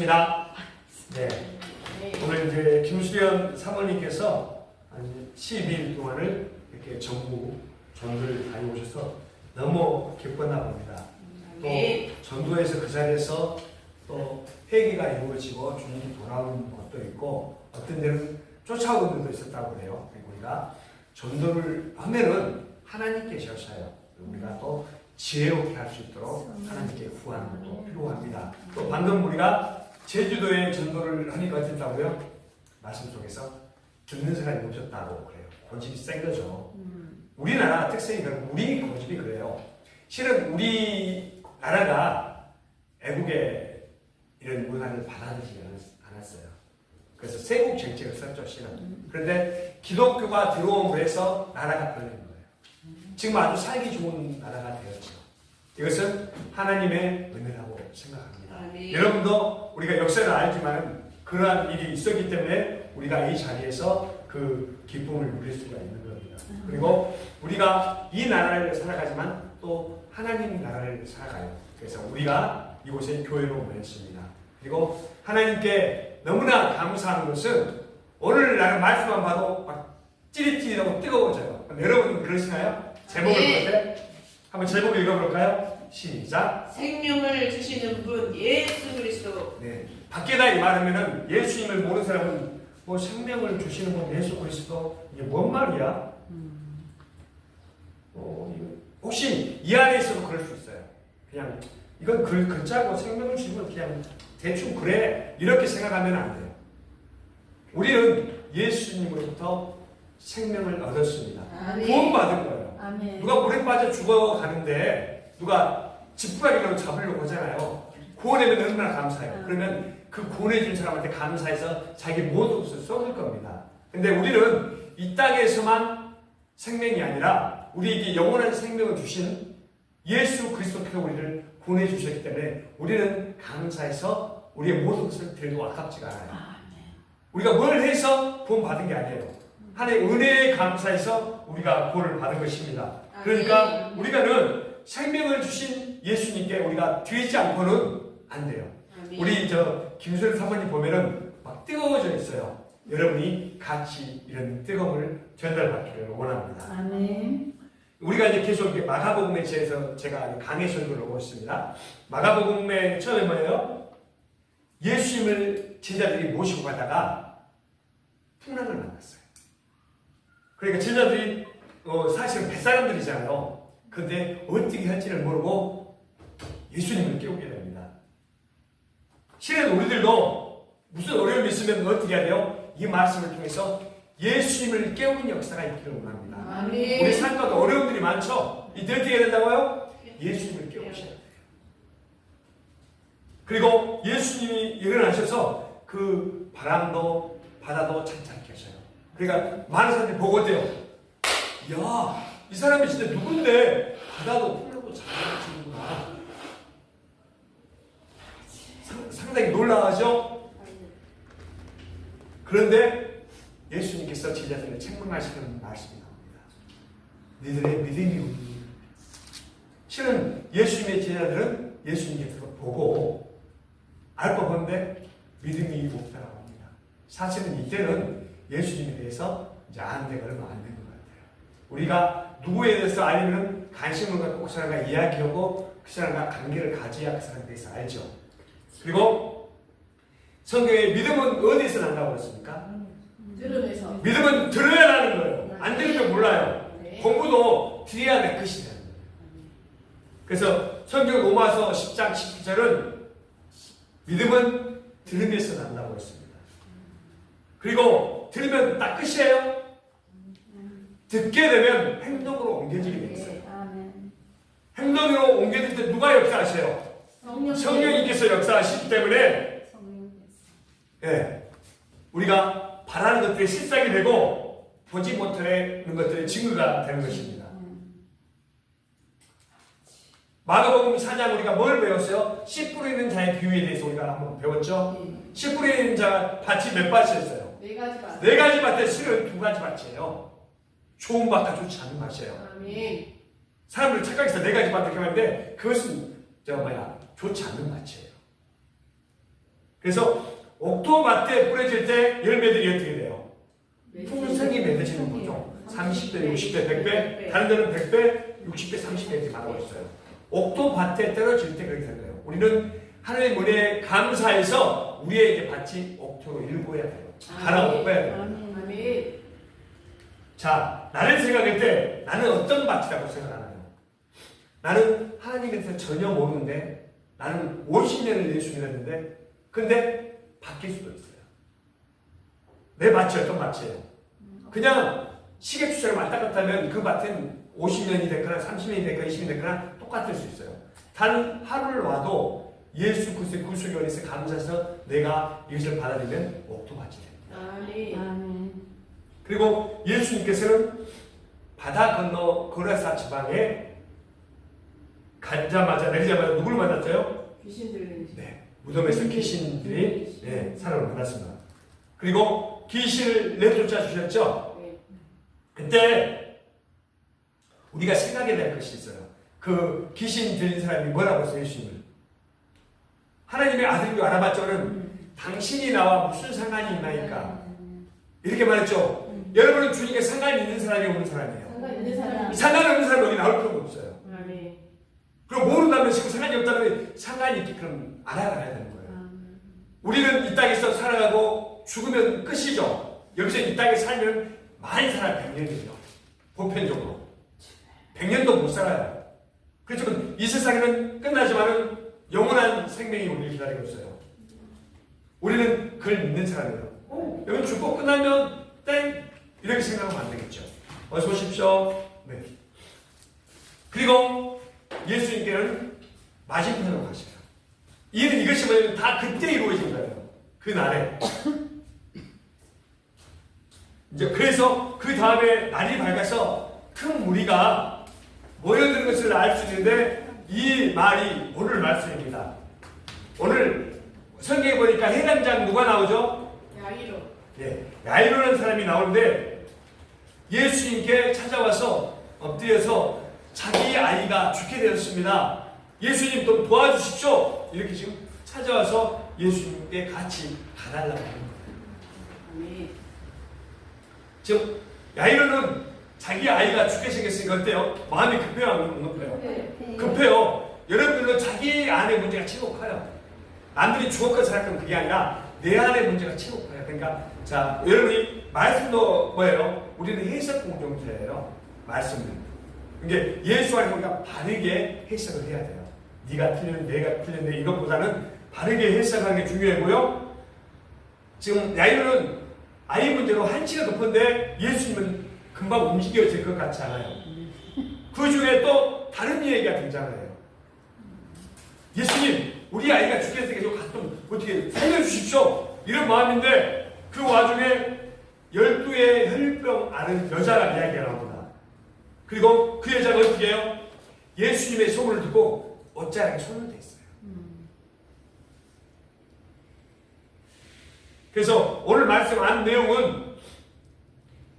입니다. 네. 오늘 이제 김수련 사모님께서 한 12일 동안을 이렇게 전국 전도를 다녀오셔서 너무 기뻤나 봅니다. 또 전도에서 그 자리에서 또 회개가 이루어지고 주님이 돌아오는 것도 있고 어떤 데는 쫓아오는 분도 있었다고 그래요. 그리고 우리가 전도를 하면은 하나님께 계셔요. 우리가 또 지혜롭게 할 수 있도록 하나님께 구하는 것도 필요합니다. 또 방금 우리가 제주도에 전도를 하니까 어땠다고요? 말씀 속에서 듣는 사람이 없었다고 그래요. 고집이 센 거죠. 우리나라 특성이 그렇고 우리 고집이 그래요. 실은 우리나라가 애국의 이런 문화를 받아들이지 않았어요. 그래서 세국 정책을 썼죠, 실은. 그런데 기독교가 들어옴으로 해서 나라가 변한 거예요. 지금 아주 살기 좋은 나라가 되었죠. 이것은 하나님의 은혜라고 생각합니다. 여러분도 우리가 역사를 알지만 그러한 일이 있었기 때문에 우리가 이 자리에서 그 기쁨을 누릴 수가 있는 겁니다. 그리고 우리가 이 나라를 살아가지만 또 하나님 나라를 살아가요. 그래서 우리가 이곳에 교회로 모였습니다. 그리고 하나님께 너무나 감사한 것은 오늘 나는 말씀만 봐도 막 찌릿찌릿하고 뜨거워져요. 여러분 그러시나요? 제목을 볼 때 한번 제목을 읽어볼까요? 시작. 생명을 주시는 분 예수 그리스도. 네. 밖에다 이 말하면은 예수님을 모르는 사람은 뭐 생명을 주시는 분 예수 그리스도 이게 뭔 말이야? 혹시 이 안에 있어도 그럴 수 있어요. 그냥 이건 글자고 생명을 주시면 그냥 대충 그래 이렇게 생각하면 안 돼요. 우리는 예수님으로부터 생명을 얻었습니다. 구원받은 거예요. 아멘. 누가 물에 빠져 죽어가는데 누가 지푸라기로 잡으려고 하잖아요. 구원하면 얼마나 감사해요. 그러면 그 구원해준 사람한테 감사해서 자기 모든 것을 쏟을 겁니다. 근데 우리는 이 땅에서만 생명이 아니라 우리에게 영원한 생명을 주신 예수 그리스도께서 우리를 구원해 주셨기 때문에 우리는 감사해서 우리의 모든 것을 드려도 아깝지가 않아요. 우리가 뭘 해서 구원 받은 게 아니에요. 하나님의 은혜에 감사해서 우리가 구원을 받은 것입니다. 그러니까 우리가는 생명을 주신 예수님께 우리가 드리지 않고는 안 돼요. 우리 김수련 사모님 보면은 막 뜨거워져 있어요. 여러분이 같이 이런 뜨거움을 전달받기를 원합니다. 아멘. 우리가 이제 계속 마가복음에 대해서 제가 강의 설교를 하고 있습니다. 마가복음의 처음에 뭐예요? 예수님을 제자들이 모시고 가다가 풍랑을 만났어요. 그러니까 제자들이 사실은 뱃사람들이잖아요. 근데 어떻게 할지를 모르고 예수님을 깨우게 됩니다. 실은 우리들도 무슨 어려움이 있으면 어떻게 해야 돼요? 이 말씀을 통해서 예수님을 깨우는 역사가 있기를 원합니다. 아멘. 우리 삶과 어려움들이 많죠? 이때 어떻게 해야 된다고요? 예수님을 깨우셔야 돼요. 그리고 예수님이 일어나셔서 그 바람도 바다도 찬찬케 하셔요. 그러니까 많은 사람들이 보고 어때요? 야, 이 사람이 진짜 누군데 바다도 풀고 잘하시는구나. 상당히 놀라워하죠? 그런데 예수님께서 제자들을 책망하시는 말씀이 나옵니다. 너희들의 믿음이 없니? 실은 예수님의 제자들은 예수님께서 보고 알 법한데 믿음이 없다고 합니다. 사실은 이때는 예수님에 대해서 이제 아는 데가 얼마 안 된 것 같아요. 우리가 누구에 대해서 알면 관심을 갖고 그 사람과 이야기하고 그 사람과 관계를 가져야 그 사람에 대해서 알죠. 그리고 성경에 믿음은 어디서 난다고 그랬습니까? 들음에서. 믿음은 들어야 하는 거예요. 안 들으면 몰라요. 네. 공부도 들어야 될 것이라는 거예요. 그래서 성경 로마서 10장 17절은 믿음은 들음에서 난다고 했습니다. 그리고 들으면 딱 끝이에요. 듣게 되면 행동으로 옮겨지게 돼 있어요. 행동으로 옮겨질 때 누가 역사하세요? 성령님께서 역사하시기 때문에 예, 우리가 바라는 것들이 실상이 되고 보지 못하는 것들의 증거가 되는 것입니다. 마가복음 4장 우리가 뭘 배웠어요? 씨 뿌리는 자의 비유에 대해서 우리가 한번 배웠죠? 씨 뿌리는 자가 밭이 몇 밭이었어요? 네 가지 밭. 밭에 실은 2가지 밭이에요. 좋은 밭과 좋지 않은 밭이에요. 아멘. 사람들 착각해서 4가지 밭을 이렇게 하는데 그것은 좋지 않은 밭이에요. 그래서 옥토밭에 뿌려질 때 열매들이 어떻게 돼요? 풍성이 맺어지는 거죠. 30배, 60배, 100배, 다른 데는 100배, 60배, 30배 이렇게 말하고 있어요. 옥토밭에 떨어질 때 그렇게 되는 거예요. 우리는 하나님 은혜에 감사해서 우리의 이제 밭이 옥토로 일궈야 돼요. 갈아 엎어야 돼요. 아멘. 자, 나를 생각할 때 나는 어떤 밭이라고 생각하나요? 나는 하나님에 대해서 전혀 모르는데 나는 50년을 예수 믿었는데 근데 바뀔 수도 있어요. 내 밭이 어떤 밭이에요? 그냥 시계추처럼 왔다 갔다 하면 그 밭은 50년이 됐거나 30년이 됐거나 20년이 됐거나 똑같을 수 있어요. 단 하루를 와도 예수 그리스도의 구속에 의해서 감사해서 내가 이것을 받아들이면 옥토밭이 됩니다. 아멘. 그리고 예수님께서는 바다 건너 고라사 지방에 가자마자 내리자마자 누구를 만났어요? 귀신 들린. 네, 무덤에서 귀신들이 사람을 만났습니다. 그리고 귀신을 내쫓아 주셨죠? 네. 그때 우리가 생각해야 될 것이 있어요. 그 귀신 들린 사람이 뭐라고 했어요? 예수님을 하나님의 아들인 줄 알아봤죠는 당신이 나와 무슨 상관이 있나이까 이렇게 말했죠. 여러분은 주님께 상관이 있는 사람이 없는 사람이에요. 상관이 없는 사람이 여기 나올 필요가 없어요. 아멘. 그럼 모른다면 지금 상관이 없다면 상관이 있기 그럼 알아가야 되는 거예요. 우리는 이 땅에서 살아가고 죽으면 끝이죠. 여기서 이 땅에 살면 많이 살아요. 100년이죠. 보편적으로. 100년도 못 살아요. 그렇지만 이 세상에는 끝나지만은 영원한 생명이 우리를 기다리고 있어요. 우리는 그걸 믿는 사람이에요. 여기 죽고 끝나면 땡! 이렇게 생각하면 안 되겠죠. 어서 오십시오. 네. 그리고 예수님께는 맞은편으로 가시라. 이것이 뭐냐면 다 그때 이루어진 거예요. 그 날에. 이제 그래서 그 다음에 날이 밝아서 큰 무리가 모여드는 것을 알 수 있는데 이 말이 오늘 말씀입니다. 오늘 성경에 보니까 해당장 누가 나오죠? 야이로. 예, 야이로라는 사람이 나오는데 예수님께 찾아와서 엎드려서 자기 아이가 죽게 되었습니다. 예수님 좀 도와주십시오. 이렇게 지금 찾아와서 예수님께 같이 가달라고 하는 거예요. 아멘. 즉 야이로는 자기 아이가 죽게 생겼으니까 어때요? 마음이 급해요? 안 급해요? 급해요. 여러분들은 자기 안의 문제가 최고 커요. 남들이 죽었건 살았건 그게 아니라 내 안의 문제가 최고 커요. 그러니까 자 여러분이 말씀도 뭐예요? 우리는 해석 공동체예요. 말씀을. 이게 예수 안에 우리가 바르게 해석을 해야 돼요. 네가 틀렸네, 내가 틀렸네 이것보다는 바르게 해석하는 게 중요하고요. 지금 야이로는 아이 문제로 한치가 높은데 예수님은 금방 움직여질 것 같지 않아요. 그 중에 또 다른 얘기가 등장해요. 예수님, 우리 아이가 죽게 되게 좀 어떻게 살려주십시오. 이런 마음인데 그 와중에 12의 혈병 앓은 여자가 이야기가 나옵니다. 그리고 그 여자가 어떻게 해요? 예수님의 소문을 듣고 옷자락에 손을 댔어요. 그래서 오늘 말씀한 내용은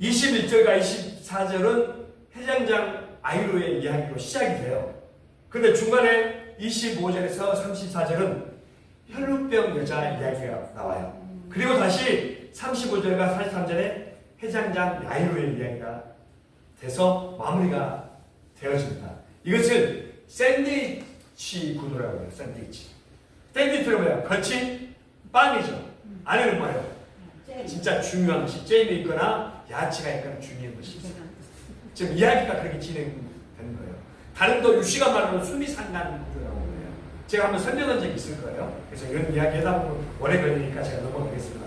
21절과 24절은 해장장 아이로의 이야기로 시작이 돼요. 그런데 중간에 25절에서 34절은 혈루병 여자 이야기가 나와요. 그리고 다시 35절과 43절에 해장장 야이로의 이야기가 돼서 마무리가 되어집니다. 이것을 샌드위치 구도라고 해요. 샌드위치. 샌드위치는 뭐예요? 겉이 빵이죠. 안에는 뭐예요? 진짜 중요한 것이 잼이 있거나 야채가 있거나 중요한 것이 있어요. 지금 이야기가 그렇게 진행되는 거예요. 다른 또 유시가 말하는 수미상관 구조라고 해요. 제가 한번 설명한 적이 있을 거예요. 그래서 이런 이야기 하다 보면 오래 걸리니까 제가 넘어가겠습니다.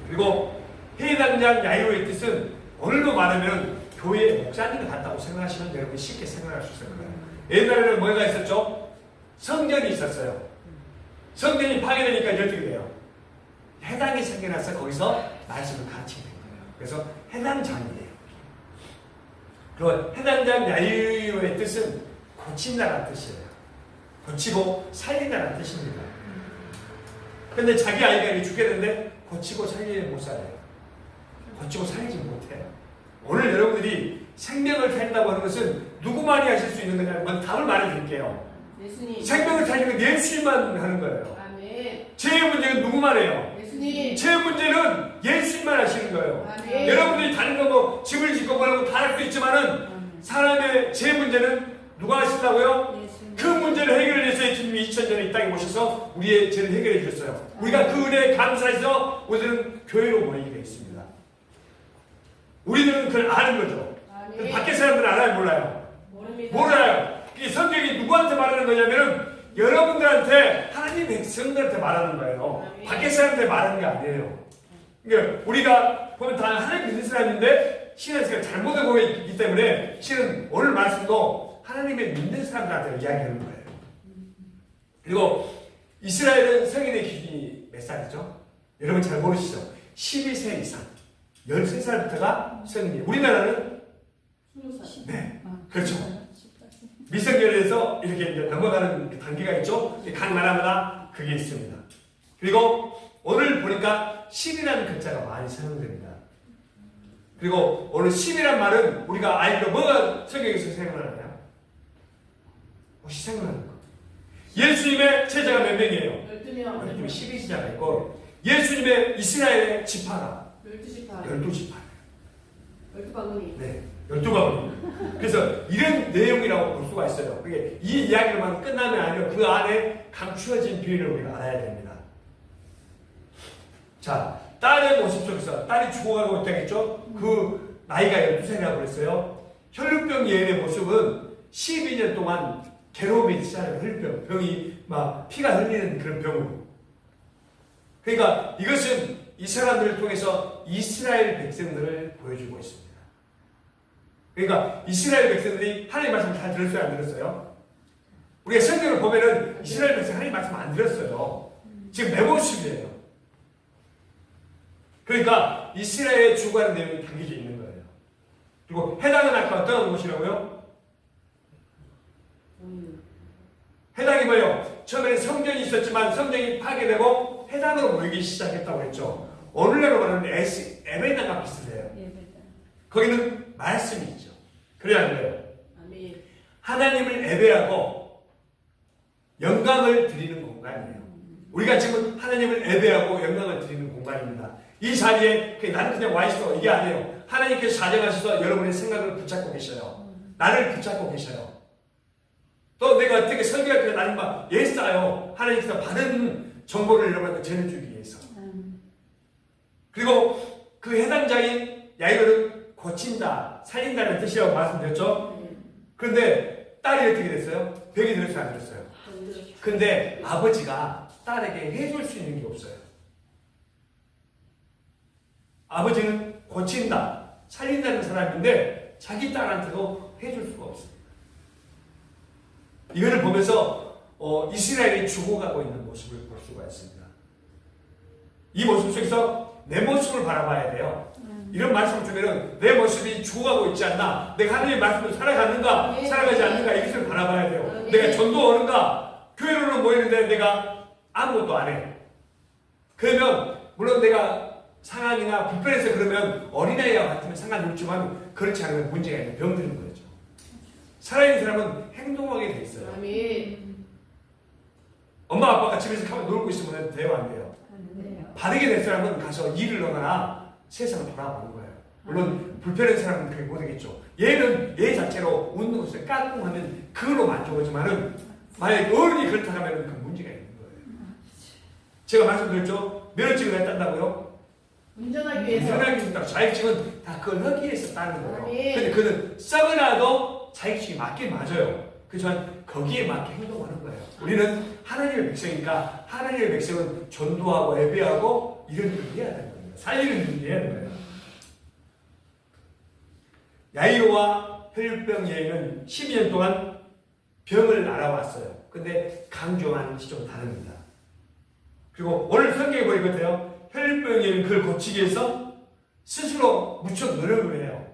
그리고 해당장 야이로의 뜻은 오늘도 말하면 교회 목사님을 같다고 생각하시면 여러분 쉽게 생각할 수 있을 거예요. 옛날에는 뭐가 있었죠? 성전이 있었어요. 성전이 파괴되니까 어떻게 돼요? 해당이 생겨나서 거기서 말씀을 가르치게 된 거예요. 그래서 해당장이에요. 그리고 해당장 야이로의 뜻은 고친다는 뜻이에요. 고치고 살린다는 뜻입니다. 그런데 자기 아이가 죽게 되는데 고치고 살리지 못 살아요. 고치고 살리지 못해요. 오늘 여러분들이 생명을 살린다고 하는 것은 누구만이 하실 수 있는 거냐면 답을 말해드릴게요. 예수님. 생명을 살리는 건 예수님만 하는 거예요. 아멘. 죄의 문제는 누구 말이에요? 예수님. 죄의 문제는 예수님만 하시는 거예요. 아멘. 여러분들이 다른 거 뭐 집을 짓고 뭐라고 다 할 수 있지만은 사람의 죄 문제는 누가 하신다고요? 그 문제를 해결을 위해서 예수님이 2000년에 이 땅에 오셔서 우리의 죄를 해결해 주셨어요. 우리가 그 은혜에 감사해서 오늘은 교회로 모이게 되어 있습니다. 우리들은 그걸 아는 거죠. 아멘. 밖에 사람들은 알아요, 몰라요? 모릅니다. 몰라요. 이 성경이 누구한테 말하는 거냐면은 여러분들한테 하나님 백성들한테 말하는 거예요. 아멘. 밖에 사람한테 말하는 게 아니에요. 그러니까 우리가 보면 다 하나님 믿는 사람인데 신앙생활 잘못을 보고 있기 때문에 실은 오늘 말씀도 하나님의 믿는 사람들한테 이야기하는 거예요. 그리고 이스라엘은 성인의 기준이 몇 살이죠? 여러분 잘 모르시죠? 12세 이상 13살부터가 성인이에요. 우리나라는 20살. 네, 그렇죠. 미성년에서 이렇게 이제 넘어가는 그 단계가 있죠. 각 나라마다 그게 있습니다. 그리고 오늘 보니까 10이라는 글자가 많이 사용됩니다. 그리고 오늘 10이란 말은 우리가 알기로 뭐가 성경에서 생각나나요? 혹시 생각나는 거? 예수님의 제자가 몇 명이에요? 12명. 예수님이 12지자가 있고 예수님의 이스라엘의 지파가 12지파. 12지파예요. 12바구니. 네, 12바구니. 그래서 이런 내용이라고 볼 수가 있어요. 그게 이 이야기로만 끝나면 아니요. 그 안에 감추어진 비밀을 우리가 알아야 됩니다. 자, 딸의 모습 속에서 딸이 죽어가고 있다겠죠? 그 나이가 12살이라고 그랬어요. 혈루병 예언의 모습은 12년 동안 괴로움이 시작해요. 혈루병. 병이 막 피가 흘리는 그런 병으로. 그러니까 이것은 이 사람들을 통해서 이스라엘 백성들을 보여주고 있습니다. 그러니까 이스라엘 백성들이 하나님 말씀 잘 들었어요? 안 들었어요? 우리가 성경을 보면은 이스라엘 백성 하나님 말씀 안 들었어요. 지금 내 모습이에요. 그러니까 이스라엘에 주구하는 내용이 담겨져 있는 거예요. 그리고 해당은 아까 어떤 곳이라고요? 해당이 뭐예요? 처음에는 성전이 있었지만 성전이 파괴되고 해당으로 모이기 시작했다고 했죠. 오늘날로 말하는 에베다가 비슷해요. 거기는 말씀이 있죠. 그래야 안 돼요. 아멘. 하나님을 예배하고 영광을 드리는 공간이에요. 우리가 지금 하나님을 예배하고 영광을 드리는 공간입니다. 이 자리에 나는 그냥 와 있어 이게 아니에요. 하나님께서 사정하셔서 여러분의 생각을 붙잡고 계셔요. 나를 붙잡고 계셔요. 또 내가 어떻게 설교할 때 나는 막 예싸요. 하나님께서 바른 정보를 여러분한테 전해주기 위해서. 그리고 그 해당자인 야이로는 고친다, 살린다는 뜻이라고 말씀드렸죠. 그런데 딸이 어떻게 됐어요? 병이 들었어요, 안 들었어요? 근데 아버지가 딸에게 해줄 수 있는 게 없어요. 아버지는 고친다, 살린다는 사람인데 자기 딸한테도 해줄 수가 없습니다. 이거를 보면서 이스라엘이 죽어가고 있는 모습을 볼 수가 있습니다. 이 모습 속에서 내 모습을 바라봐야 돼요. 이런 말씀을 주면은 내 모습이 죽어가고 있지 않나, 내가 하나님의 말씀을 살아가는가, 네. 살아가지 않는가 이것을 바라봐야 돼요. 네. 내가 전도 오는가, 교회로는 모이는데 내가 아무것도 안 해. 그러면 물론 내가 상황이나 불편해서 그러면 어린아이와 같으면 상관없지만 그렇지 않으면 문제가 있는 병드는 거죠. 살아있는 사람은 행동하게 돼 있어요. 아멘. 엄마 아빠가 집에서 가만 놀고 있으면 돼요, 안 돼요? 바르게 된 사람은 가서 일을 하거나 세상을 돌아보는 거예요. 물론 불편한 사람은 그게 못하겠죠. 얘는 얘 자체로 웃는 것을 까꿍하면 그걸로 만족하지만은 만약에 어른이 그렇다 하면 그 문제가 있는 거예요. 제가 말씀드렸죠? 면허증을 왜 딴다고요? 운전하기 위해서. 운전하기 위해서 자격증은 다 그걸 하기 위해서 따는 거예요. 아멘. 근데 그는 썩어나도 자격증이 맞긴 맞아요. 그렇지만 거기에 맞게 행동하는 거예요. 우리는 하나님의 백성이니까 하나님의 백성은 전도하고 예배하고 이런 일을 해야 되는 거예요. 살리는 일을 해야 되는 거예요. 야이로와 혈병 여인은 12년 동안 병을 알아왔어요. 근데 강조하는 것이 좀 다릅니다. 그리고 오늘 성경에 보이거든요. 혈병 여인은 그걸 고치기 위해서 스스로 무척 노력을 해요.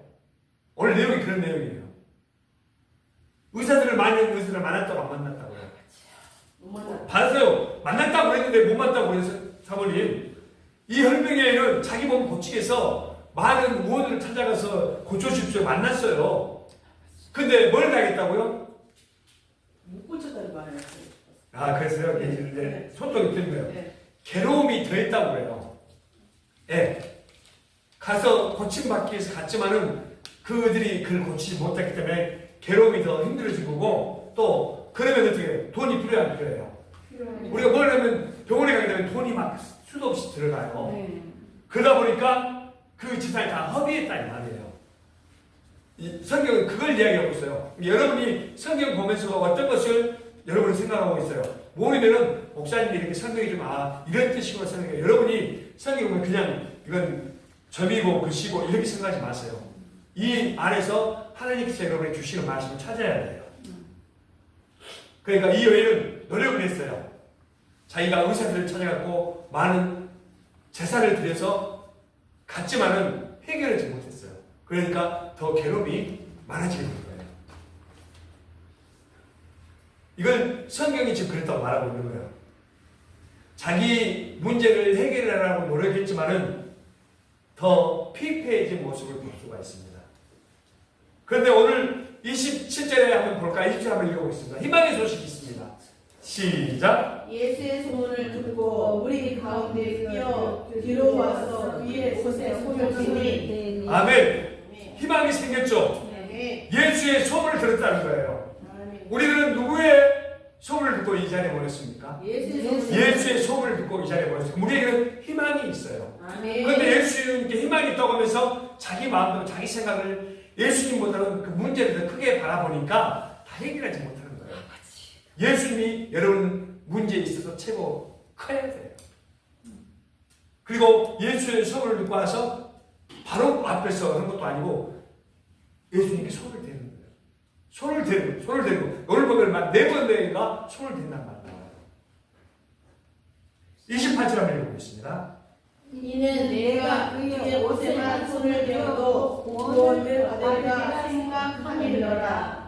오늘 내용이 그런 내용이에요. 의사들을 많은 의사를 만났다고 안 만났다고요? 못 만났다. 봤어요. 만났다고 했는데 못 만났다고 해서 사모님, 이 혈병에는 자기 몸 고치기 위해서 많은 의원들을 찾아가서 고쳐주십시오 만났어요. 근데 뭘 당했다고요? 못 고쳤다는 말을 했어요. 아, 그래서요? 이제 소통이 된 거예요. 네. 괴로움이 더했다고 그래요. 예. 가서 고침받기 위해서 갔지만은 그들이 그걸 고치지 못했기 때문에 괴로움이 더 힘들어진 거고, 또 그러면 어떻게 돈이 필요한 거예요. 우리가 뭘 하면 병원에 가게 되면 돈이 막 수도 없이 들어가요. 네. 그러다 보니까 그 집안이 다 허비했다 이 말이에요. 이 성경은 그걸 이야기하고 있어요. 여러분이 성경 보면서 어떤 것을 여러분이 생각하고 있어요. 모르면은 목사님이 이렇게 설명해 주면 이런 뜻이구나 생각해요. 여러분이 성경 보면 그냥 이건 점이고 글씨고 이렇게 생각하지 마세요. 이 안에서 하나님께서 여러분이 주시는 말씀을 찾아야 돼요. 그러니까 이 여인은 노력을 했어요. 자기가 의사들을 찾아갖고 많은 재산을 들여서 갔지만은 해결하지 못했어요. 그러니까 더 괴로움이 많아지는 거예요. 이걸 성경이 지금 그랬다고 말하고 있는 거예요. 자기 문제를 해결하려고 노력했지만은 더 피폐해진 모습을 볼 수가 있습니다. 그런데 오늘 27절에 한번 볼까요? 20절 한번 읽어보겠습니다. 희망의 소식이 있습니다. 시작. 예수의 소문을 듣고 우리 가운데 뛰어 뒤로 와서 그의 옷에 손을 대니 아멘. 희망이 생겼죠. 네. 예수의 소문을 들었다는 거예요. 아멘. 우리들은 누구의 소문을 듣고 이 자리에 모였습니까? 예수의 소문. 예수의 소문을 듣고 이 자리에 모였습니다. 우리에게는 희망이 있어요. 아멘. 그런데 예수님께 희망이 있다고 하면서 자기 마음대로 자기 생각을 예수님보다는 그 문제를 더 크게 바라보니까 다 해결하지 못하는 거예요. 예수님이 여러분 문제에 있어서 최고 커야 돼요. 그리고 예수의 소문을 듣고 와서 바로 앞에서 하는 것도 아니고 예수님께 손을 대는 거예요. 손을 대고 오늘 보면 막 4번 내가 손을 댄단 말이에요. 28절 한번 읽어보겠습니다. 이는 내가 그의 옷에만 손을 대어도 구원을 받으리라 생각함이러라.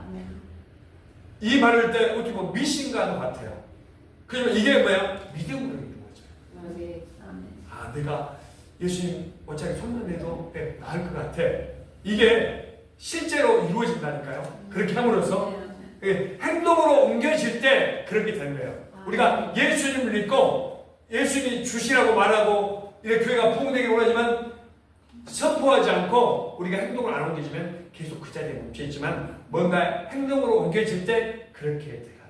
이 말을 때 어떻게 보면 미신과도 같아요. 그러면 이게 뭐야? 믿음으로 이루는 거죠. 아멘. 내가 예수님 어차피 손만 내도 나을 것 같아. 이게 실제로 이루어진다니까요. 그렇게 함으로써 행동으로 옮겨질 때 그렇게 되는 거예요. 우리가 예수님을 믿고 예수님이 주시라고 말하고 이렇게 교회가 부흥되기를 원하지만 선포하지 않고 우리가 행동을 안 옮겨지면 계속 그 자리에 멈춰있지만 뭔가 행동으로 옮겨질 때 그렇게 돼요.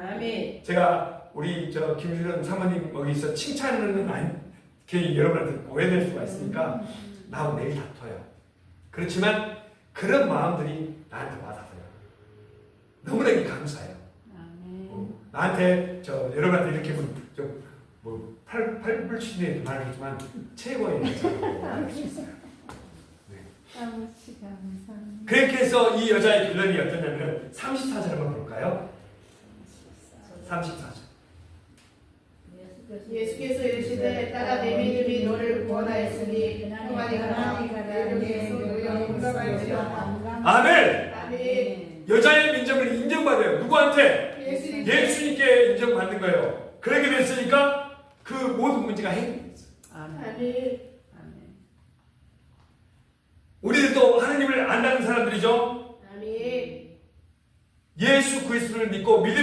아멘. 제가 우리 김주련 사모님 여기서 칭찬은 괜히 여러분한테 오해될 수가 있으니까 나하고 내일 다퉈요. 그렇지만 그런 마음들이 나한테 와닿아요. 너무나 감사해요. 나한테 여러분한테 이렇게 팔불치는 말을 했지만 최고의 여자라고 말할 수 있어요. 그렇게 해서 이 여자의 결론이 어떠냐면 34절 한번 볼까요? 34절. 예수께서 이르시되 따라 내 믿음이 너를 구원하였으니 평안히 가라. 아멘. 아멘. 여자의 민정을 인정받아요. 누구한테? 예수님. 예수님께 인정받는 거예요. 그렇게 됐으니까 그 모든 문제가 해결됐어요. 아멘. 우리들도 하나님을 안다는 사람들이죠. 아멘. 예수 그리스도를 믿고 믿음